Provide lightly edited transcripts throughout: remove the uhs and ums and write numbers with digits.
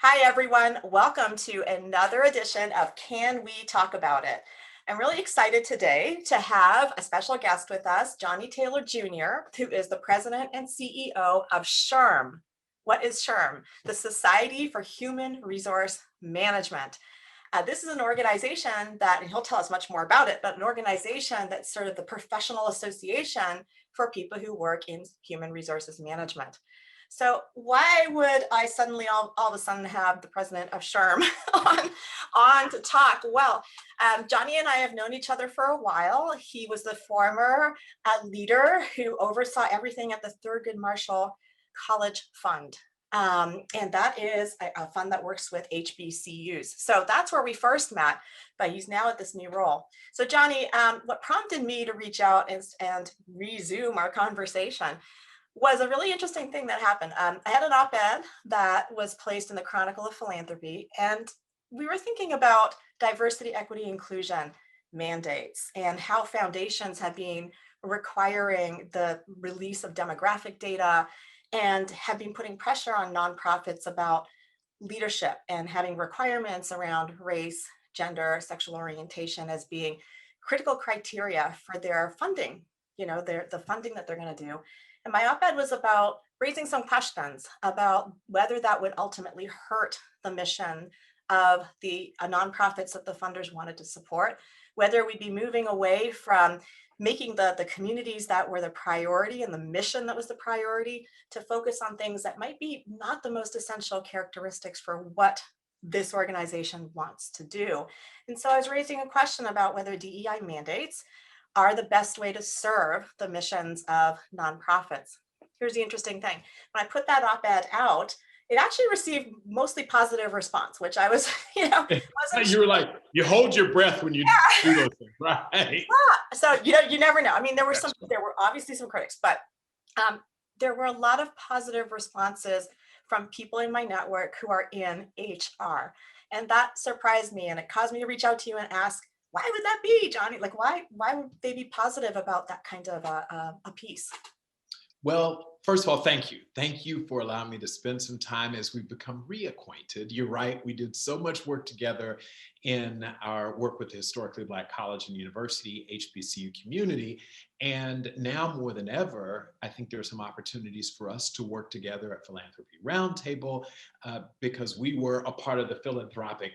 Hi, everyone. Welcome to another edition of Can We Talk About It? I'm really excited today to have a special guest with us, Johnny Taylor Jr., who is the president and CEO of SHRM. What is SHRM? The Society for Human Resource Management. This is an organization that, and he'll tell us much more about it, but an organization that's sort of the professional association for people who work in human resources management. So why would I suddenly all of a sudden have the president of SHRM on to talk? Well, Johnny and I have known each other for a while. He was the former leader who oversaw everything at the Thurgood Marshall College Fund. And that is a fund that works with HBCUs. So that's where we first met, but he's now at this new role. So Johnny, what prompted me to reach out and resume our conversation was a really interesting thing that happened. I had an op-ed that was placed in the Chronicle of Philanthropy, and we were thinking about diversity, equity, inclusion mandates and how foundations have been requiring the release of demographic data and have been putting pressure on nonprofits about leadership and having requirements around race, gender, sexual orientation as being critical criteria for their funding, the funding that they're going to do. And my op-ed was about raising some questions about whether that would ultimately hurt the mission of the nonprofits that the funders wanted to support, whether we'd be moving away from making the communities that were the priority and the mission that was the priority to focus on things that might be not the most essential characteristics for what this organization wants to do. And so I was raising a question about whether DEI mandates are the best way to serve the missions of nonprofits. Here's the interesting thing. When I put that op-ed out, it actually received mostly positive response, which I was, wasn't You were like, you hold your breath when you do those things, right? yeah. So, you never know. I mean, there were obviously some critics, but there were a lot of positive responses from people in my network who are in HR. And that surprised me. And it caused me to reach out to you and ask, why would that be, Johnny? Like, why would they be positive about that kind of a piece? Well, first of all, thank you. Thank you for allowing me to spend some time as we've become reacquainted. You're right. We did so much work together in our work with the Historically Black College and University, HBCU community. And now more than ever, I think there are some opportunities for us to work together at Philanthropy Roundtable because we were a part of the philanthropic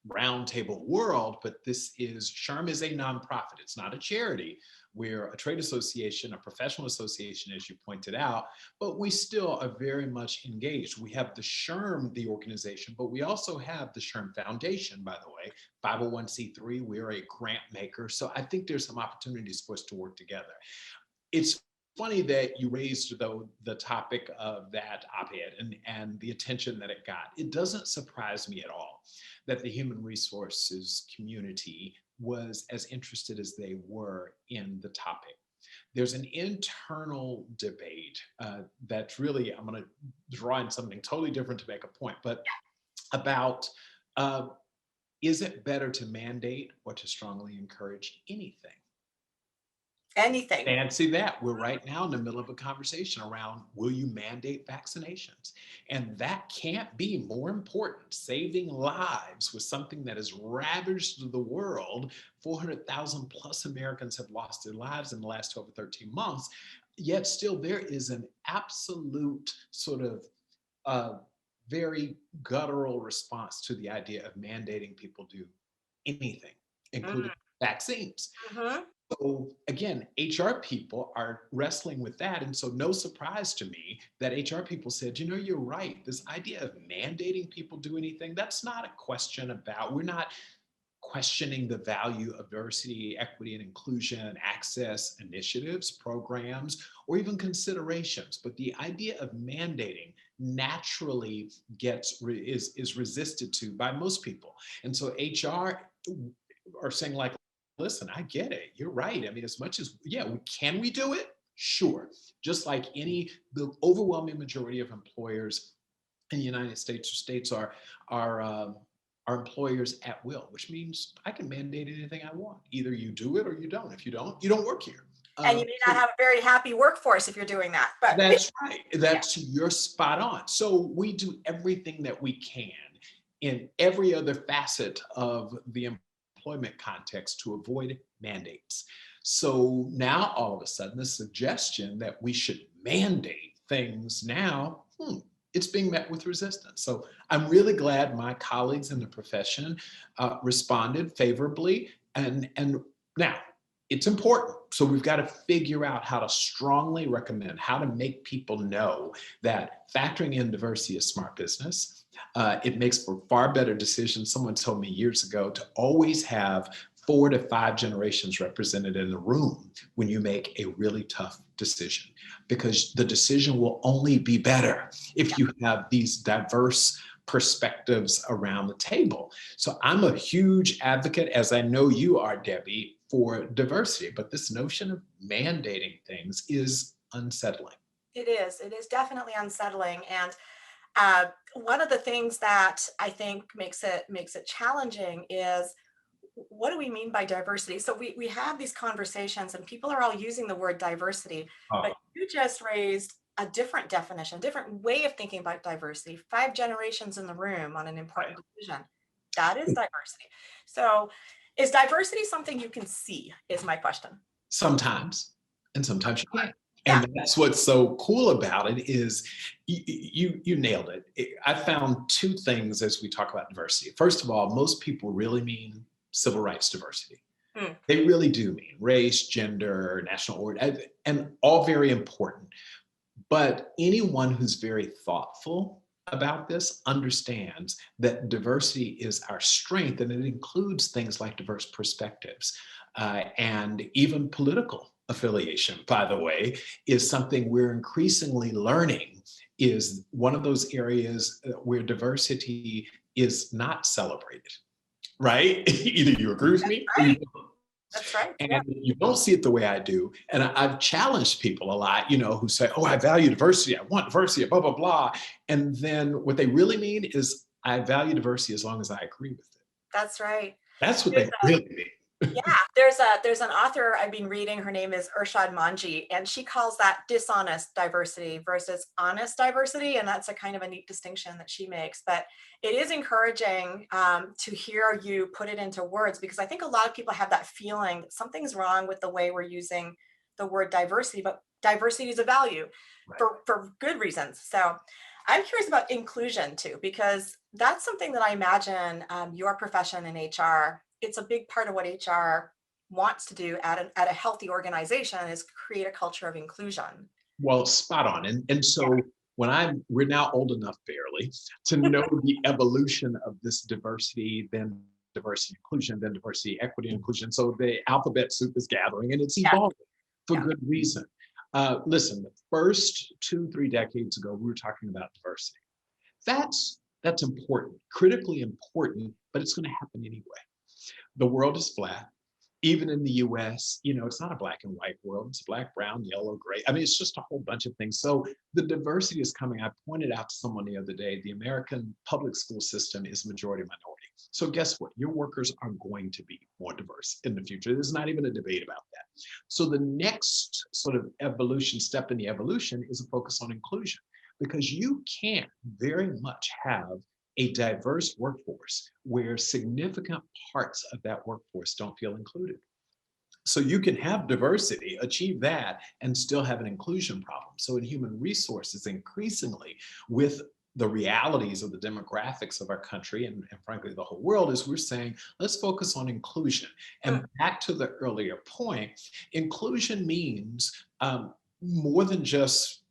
roundtable world, but SHRM is a nonprofit. It's not a charity. We're a trade association, a professional association, as you pointed out, but we still are very much engaged. We have the SHRM, the organization, but we also have the SHRM Foundation, by the way, 501c3. We're a grant maker. So I think there's some opportunities for us to work together. It's funny that you raised the topic of that op-ed and the attention that it got. It doesn't surprise me at all that the human resources community was as interested as they were in the topic. There's an internal debate that's really, I'm going to draw in something totally different to make a point, but about is it better to mandate or to strongly encourage anything? Anything. Fancy that. We're right now in the middle of a conversation around, will you mandate vaccinations? And that can't be more important. Saving lives with something that has ravaged the world. 400,000 plus Americans have lost their lives in the last 12 or 13 months. Yet still there is an absolute sort of very guttural response to the idea of mandating people do anything, including vaccines. Mm-hmm. So again, HR people are wrestling with that. And so no surprise to me that HR people said, you're right. This idea of mandating people do anything, that's not a question about, we're not questioning the value of diversity, equity, and inclusion, access initiatives, programs, or even considerations. But the idea of mandating naturally is resisted to by most people. And so HR are saying like, listen, I get it. You're right. I mean, as much as, can we do it? Sure. Just like the overwhelming majority of employers in the United States are employers at will, which means I can mandate anything I want. Either you do it or you don't. If you don't work here. And you may not have a very happy workforce if you're doing that. But that's right. You're spot on. So we do everything that we can in every other facet of the employment context to avoid mandates. So now all of a sudden, the suggestion that we should mandate things now, it's being met with resistance. So I'm really glad my colleagues in the profession responded favorably. And now it's important. So we've got to figure out how to strongly recommend, how to make people know that factoring in diversity is smart business. It makes for far better decisions. Someone told me years ago to always have 4 to 5 generations represented in the room when you make a really tough decision, because the decision will only be better if you have these diverse perspectives around the table. So I'm a huge advocate, as I know you are, Debbie, for diversity, but this notion of mandating things is unsettling. It is. It is definitely unsettling. And one of the things that I think makes it challenging is, what do we mean by diversity? So we have these conversations and people are all using the word diversity, but Oh, you just raised a different definition, different way of thinking about diversity. 5 generations in the room on an important decision. That is diversity. So is diversity something you can see, is my question. sometimes, and sometimes you can't. Yeah. And that's what's so cool about it is you nailed it. I found 2 things as we talk about diversity. First of all, most people really mean civil rights diversity. Mm, They really do mean race, gender, national origin, and all very important. But anyone who's very thoughtful about this understands that diversity is our strength, and it includes things like diverse perspectives and even political affiliation, by the way, is something we're increasingly learning is one of those areas where diversity is not celebrated, right? Either you agree with me or you right. don't. That's right. Yeah. And you don't see it the way I do. And I've challenged people a lot, who say, oh, I value diversity. I want diversity, blah, blah, blah. And then what they really mean is I value diversity as long as I agree with it. That's right. That's what There's they really mean. Yeah, there's an author I've been reading. Her name is Urshad Manji, and she calls that dishonest diversity versus honest diversity, and that's a kind of a neat distinction that she makes. But it is encouraging to hear you put it into words, because I think a lot of people have that feeling that something's wrong with the way we're using the word diversity, but diversity is a value Right. for good reasons. So I'm curious about inclusion too, because that's something that I imagine your profession in HR, it's a big part of what HR wants to do at a healthy organization is create a culture of inclusion. Well, spot on. And Yeah. so we're now old enough barely to know the evolution of this diversity, then diversity inclusion, then diversity, equity, inclusion. So the alphabet soup is gathering and it's Yeah. evolving for Yeah. good reason. Listen, the first 2, 3 decades ago, we were talking about diversity. That's important, critically important, but it's going to happen anyway. The world is flat. Even in the US, it's not a black and white world. It's black, brown, yellow, gray. I mean, it's just a whole bunch of things. So the diversity is coming. I pointed out to someone the other day, the American public school system is majority minority. So guess what? Your workers are going to be more diverse in the future. There's not even a debate about that. So the next sort of step in the evolution is a focus on inclusion, because you can very much have a diverse workforce where significant parts of that workforce don't feel included. So you can have diversity, achieve that, and still have an inclusion problem. So in human resources, increasingly, with the realities of the demographics of our country and frankly the whole world, is we're saying let's focus on inclusion. And Mm, back to the earlier point, inclusion means more than just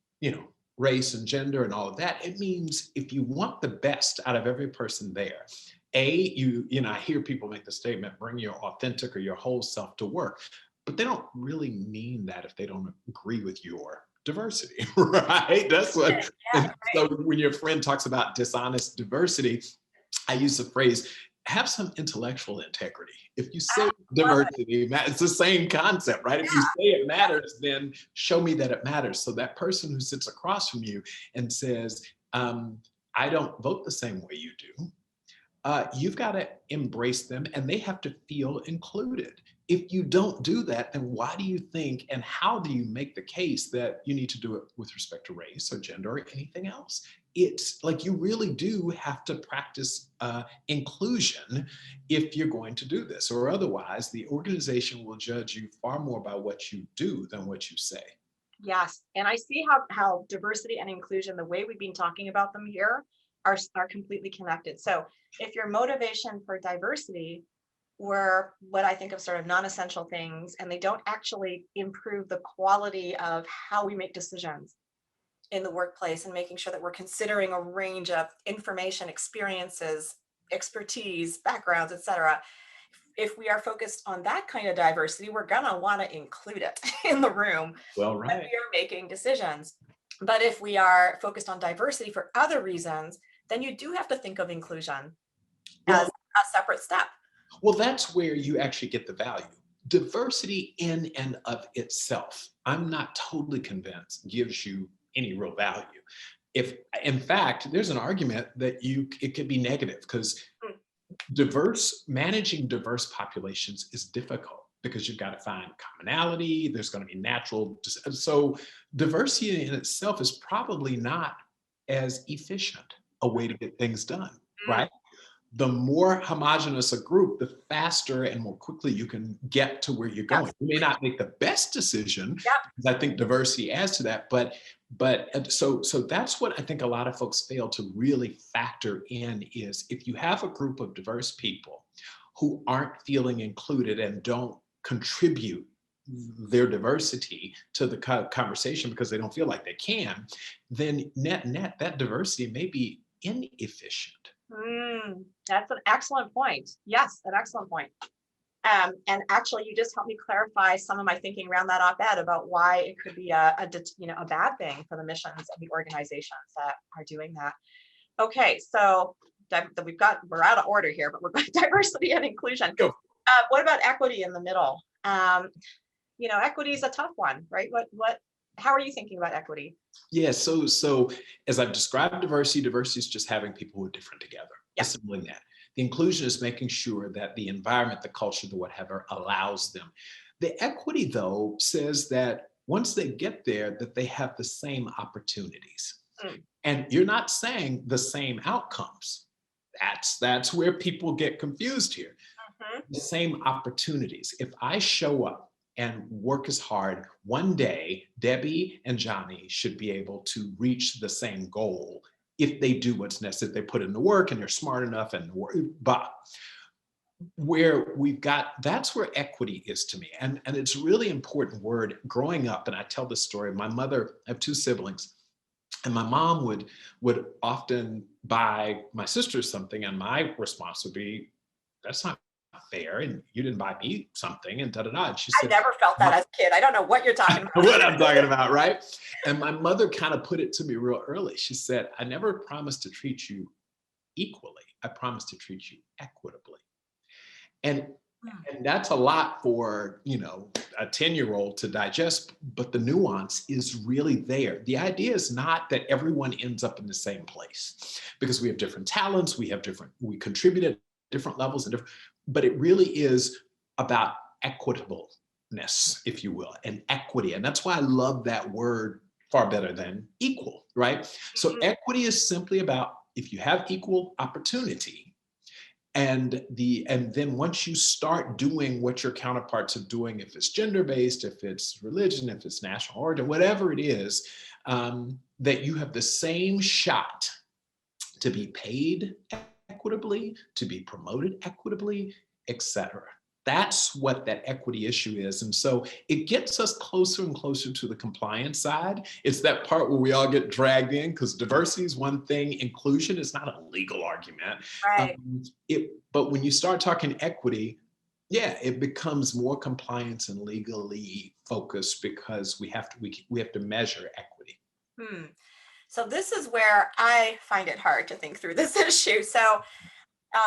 race and gender and all of that. It means if you want the best out of every person there, I hear people make the statement, bring your authentic or your whole self to work, but they don't really mean that if they don't agree with your diversity, right? That's what, yeah. and so when your friend talks about dishonest diversity, I use the phrase, have some intellectual integrity. If you say Love it. diversity, it's the same concept, right? If you say it matters, then show me that it matters. So that person who sits across from you and says, I don't vote the same way you do, you've got to embrace them and they have to feel included. If you don't do that, then why do you think and how do you make the case that you need to do it with respect to race or gender or anything else? it's like you really do have to practice inclusion if you're going to do this, or otherwise the organization will judge you far more by what you do than what you say. Yes, and I see how diversity and inclusion, the way we've been talking about them here, are completely connected. So if your motivation for diversity were what I think of sort of non-essential things, and they don't actually improve the quality of how we make decisions in the workplace and making sure that we're considering a range of information, experiences, expertise, backgrounds, et cetera. If we are focused on that kind of diversity, we're gonna want to include it in the room Well, when right. we are making decisions. But if we are focused on diversity for other reasons, then you do have to think of inclusion as Well, a separate step. well, that's where you actually get the value. Diversity in and of itself, I'm not totally convinced gives you any real value. If, in fact, there's an argument that it could be negative because Mm, managing diverse populations is difficult because you've got to find commonality. There's going to be so diversity in itself is probably not as efficient a way to get things done, mm, right? The more homogenous a group, the faster and more quickly you can get to where you're going. yes. You may not make the best decision, Yep. because I think diversity adds to that, so that's what I think a lot of folks fail to really factor in is if you have a group of diverse people who aren't feeling included and don't contribute their diversity to the conversation because they don't feel like they can, then net that diversity may be inefficient. That's an excellent point. Yes, an excellent point. And actually, you just helped me clarify some of my thinking around that op-ed about why it could be a bad thing for the missions of the organizations that are doing that. Okay, so we're out of order here, but we're got diversity and inclusion. Go. What about equity in the middle? Equity is a tough one, right? How are you thinking about equity? Yeah, so as I've described diversity is just having people who are different together, Yeah. assembling that. The inclusion is making sure that the environment, the culture, the whatever allows them. The equity, though, says that once they get there, that they have the same opportunities. Mm, And you're not saying the same outcomes. That's where people get confused here. mhm. The same opportunities. If I show up and work as hard, one day Debbie and Johnny should be able to reach the same goal if they do what's necessary. They put in the work and they're smart enough and but that's where equity is to me. And it's a really important word. Growing up, and I tell this story, my mother, I have two siblings, and my mom would often buy my sisters something, and my response would be, that's not fair, and you didn't buy me something, and da da da. And she I said, never felt that as a kid. I don't know what you're talking about. what I'm talking about, right? And my mother kind of put it to me real early. She said, I never promised to treat you equally. I promised to treat you equitably. And Mm, and that's a lot for, a 10-year-old to digest, but the nuance is really there. The idea is not that everyone ends up in the same place because we have different talents, we contribute at different levels but it really is about equitableness, if you will, and equity. And that's why I love that word far better than equal, right? So mhm. equity is simply about if you have equal opportunity, and then once you start doing what your counterparts are doing, if it's gender-based, if it's religion, if it's national origin, whatever it is, that you have the same shot to be paid equitably, to be promoted equitably, etc. That's what that equity issue is. And so it gets us closer and closer to the compliance side. It's that part where we all get dragged in because diversity is one thing, inclusion is not a legal argument. Right. But when you start talking equity, yeah, it becomes more compliance and legally focused because we have to measure equity. Hmm. So this is where I find it hard to think through this issue. So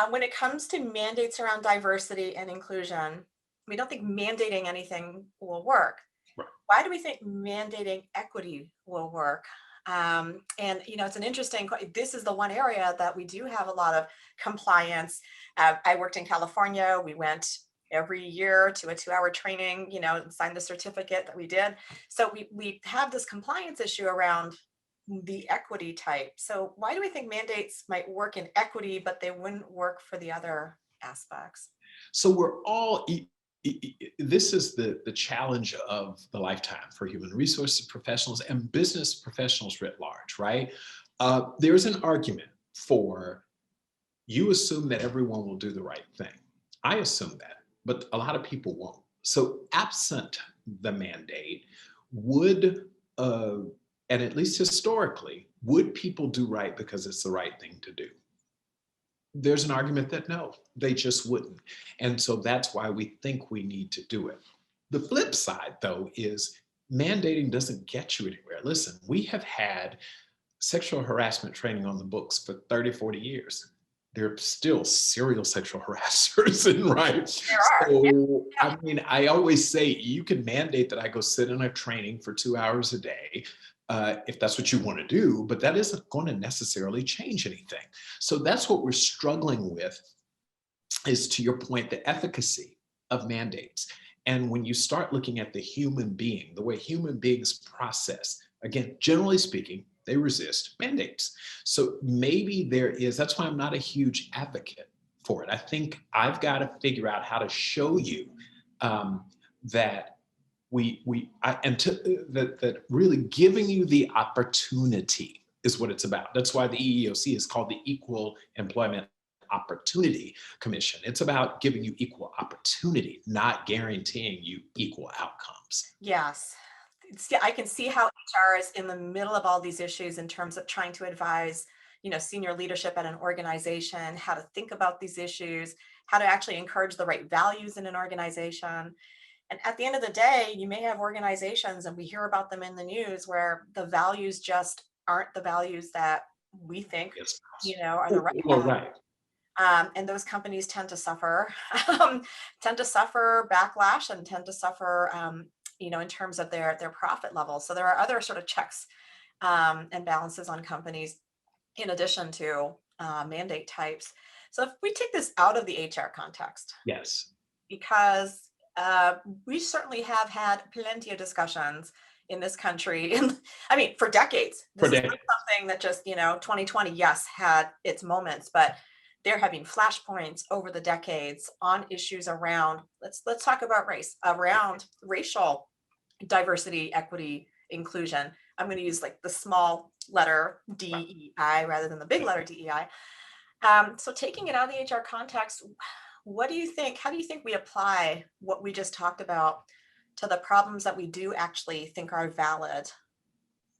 when it comes to mandates around diversity and inclusion, we don't think mandating anything will work. Right. Why do we think mandating equity will work? And it's an interesting. This is the one area that we do have a lot of compliance. I worked in California. We went every year to a 2-hour training. And signed the certificate that we did. So we have this compliance issue around the equity type. So why do we think mandates might work in equity, but they wouldn't work for the other aspects? So we're all, this is the challenge of the lifetime for human resources professionals and business professionals writ large, right? There's an argument for you assume that everyone will do the right thing. I assume that, but a lot of people won't. So absent the mandate, would, and at least historically, would people do right because it's the right thing to do? There's an argument that no, they just wouldn't. And so that's why we think we need to do it. The flip side, though, is mandating doesn't get you anywhere. Listen, we have had sexual harassment training on the books for 30, 40 years. They're still serial sexual harassers, and right? There are. Yeah. So, Yeah. I mean, I always say you can mandate that I go sit in a training for 2 hours a day, if that's what you want to do, but that isn't going to necessarily change anything. So that's what we're struggling with, is, to your point, the efficacy of mandates. And when you start looking at the human being, the way human beings process, again, generally speaking, they resist mandates. So maybe there is, that's why I'm not a huge advocate for it. I think I've got to figure out how to show you that that really giving you the opportunity is what it's about. That's why the EEOC is called the Equal Employment Opportunity Commission. It's about giving you equal opportunity, not guaranteeing you equal outcomes. Yes. Yeah, I can see how HR is in the middle of all these issues in terms of trying to advise, senior leadership at an organization, how to think about these issues, how to actually encourage the right values in an organization. And at the end of the day, you may have organizations, and we hear about them in the news, where the values just aren't the values that we think, Yes. are the right Well, values. right. And those companies tend to suffer, tend to suffer backlash, and tend to suffer, in terms of their profit levels. So there are other sort of checks and balances on companies in addition to mandate types. So if we take this out of the HR context, Yes. because we certainly have had plenty of discussions in this country. I mean, for decades. For This is not decades. something that just, 2020, yes, had its moments, but they're having flashpoints over the decades on issues around, let's talk about race, around racial diversity, equity, inclusion. I'm going to use like the small letter DEI rather than the big letter DEI. So taking it out of the HR context, what do you think? How do you think we apply what we just talked about to the problems that we do actually think are valid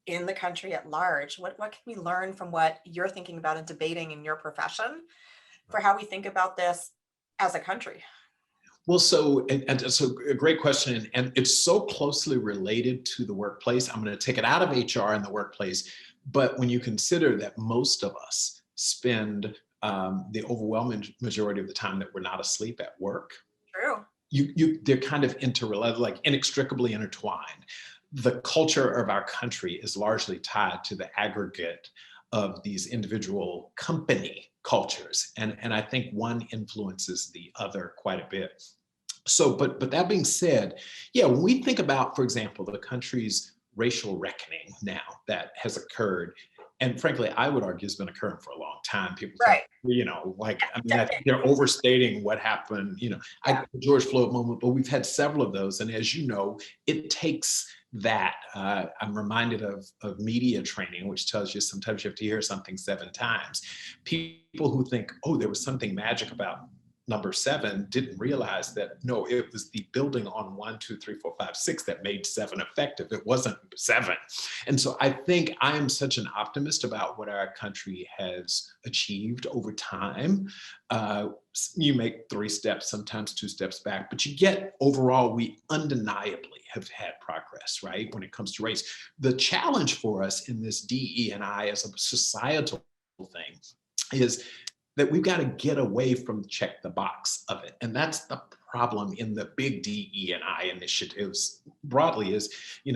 in the country at large? What can we learn from what you're thinking about and debating in your profession for how we think about this as a country? Well, and so a great question, and it's so closely related to the workplace. I'm going to take it out of HR and the workplace, but when you consider that most of us spend the overwhelming majority of the time that we're not asleep at work, True. they're kind of interrelated, like inextricably intertwined. The culture of our country is largely tied to the aggregate of these individual company cultures, and I think one influences the other quite a bit. So, but that being said, yeah, when we think about, for example, the country's racial reckoning now that has occurred, and frankly, I would argue has been occurring for a long time. People think, Right. like, I mean, Decades. they're overstating what happened, Yeah. the George Floyd moment, but we've had several of those. And as you know, it takes that. I'm reminded of media training, which tells you sometimes you have to hear something 7 times. People who think, oh, there was something magic about number 7 didn't realize that no, it was the building on 1, 2, 3, 4, 5, 6 that made 7 effective. It wasn't 7. And so I think I am such an optimist about what our country has achieved over time. You make 3 steps, sometimes 2 steps back, but you get overall, we undeniably have had progress, right? When it comes to race. The challenge for us in this DE&I as a societal thing is that we've got to get away from check the box of it. And that's the problem in the big DE&I initiatives broadly is,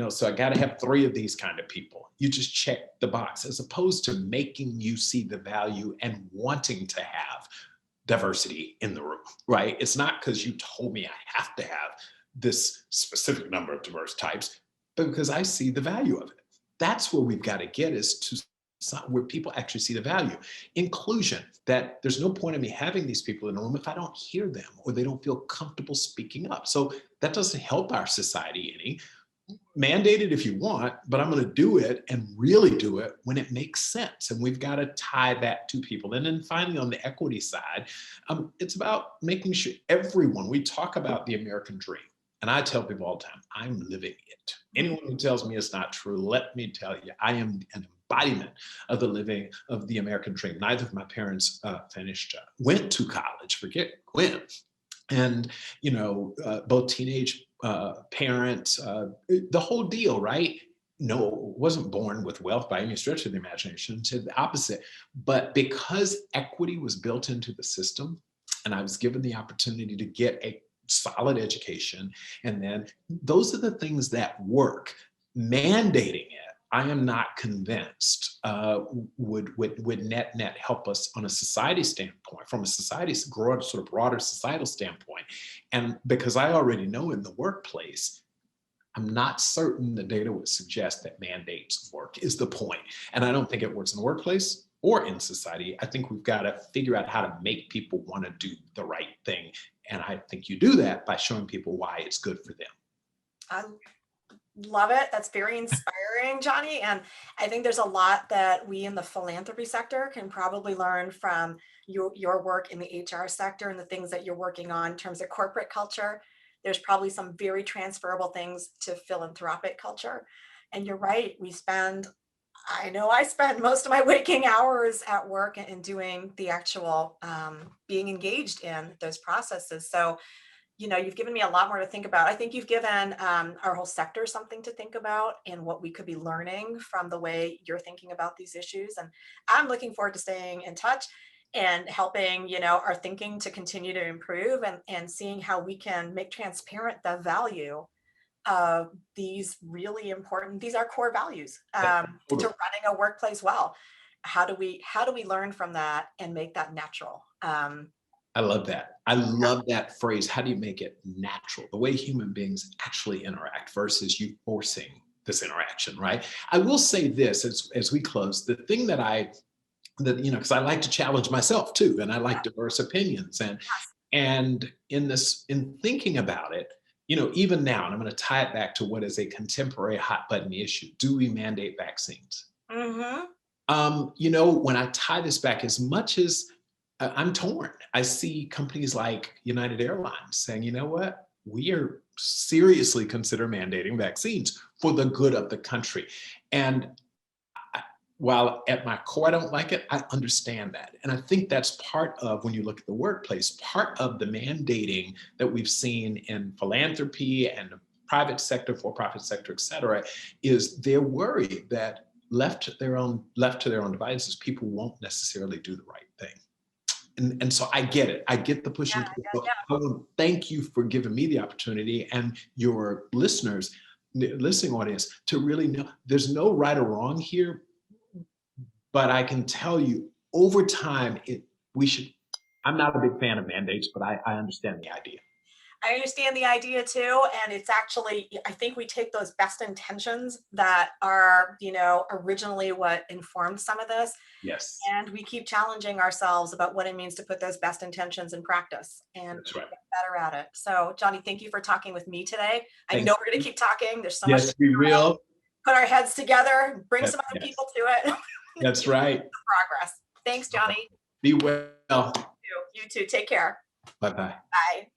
so I got to have 3 of these kind of people. You just check the box as opposed to making you see the value and wanting to have diversity in the room, right? It's not because you told me I have to have this specific number of diverse types, but because I see the value of it. That's where we've got to get, is to where people actually see the value. Inclusion, that there's no point in me having these people in a room if I don't hear them or they don't feel comfortable speaking up. So that doesn't help our society any. Mandate it if you want, but I'm going to do it and really do it when it makes sense. And we've got to tie that to people. And then finally, on the equity side, it's about making sure everyone, we talk about the American dream. And I tell people all the time, I'm living it. Anyone who tells me it's not true, let me tell you, I am an embodiment of the living of the American dream. Neither of my parents went to college, forget when. And, both teenage parents, the whole deal, right? No, wasn't born with wealth by any stretch of the imagination, to the opposite. But because equity was built into the system, and I was given the opportunity to get a solid education, and then those are the things that work. Mandating it, I am not convinced would net help us on a society standpoint, from a society sort of broader societal standpoint. And because I already know in the workplace, I'm not certain the data would suggest that mandates work, is the point. And I don't think it works in the workplace or in society. I think we've got to figure out how to make people want to do the right thing. And I think you do that by showing people why it's good for them. I love it. That's very inspiring, Johnny. And I think there's a lot that we in the philanthropy sector can probably learn from your work in the HR sector and the things that you're working on in terms of corporate culture. There's probably some very transferable things to philanthropic culture. And you're right. I know I spend most of my waking hours at work and doing the actual being engaged in those processes. So, you've given me a lot more to think about. I think you've given our whole sector something to think about and what we could be learning from the way you're thinking about these issues. And I'm looking forward to staying in touch and helping, our thinking to continue to improve and seeing how we can make transparent the value of these really important, these are core values to running a workplace well. How do we learn from that and make that natural? I love that. I love that phrase. How do you make it natural? The way human beings actually interact versus you forcing this interaction, right? I will say this as we close, the thing because I like to challenge myself too, and I like diverse opinions. And in thinking about it, even now, and I'm going to tie it back to what is a contemporary hot button issue. Do we mandate vaccines? Mm-hmm. When I tie this back, as much as I'm torn, I see companies like United Airlines saying, you know what, we are seriously consider mandating vaccines for the good of the country. And while at my core, I don't like it, I understand that. And I think that's part of, when you look at the workplace, part of the mandating that we've seen in philanthropy and the private sector, for-profit sector, et cetera, is they're worried that left to their own devices, people won't necessarily do the right thing. And so I get it. I get the push and pull. I want to thank you for giving me the opportunity and your listeners, the listening audience, to really know there's no right or wrong here. But I can tell you, over time, I'm not a big fan of mandates, but I understand the idea. I understand the idea too. And it's actually, I think we take those best intentions that are, originally what informed some of this. Yes. And we keep challenging ourselves about what it means to put those best intentions in practice and That's right. get better at it. So, Johnny, thank you for talking with me today. I Thank know we're going to keep talking. There's so yes, much. We will. Put our heads together, bring some other people to it. That's right. Progress. Thanks, Johnny. Be well. You too. Take care. Bye-bye. Bye.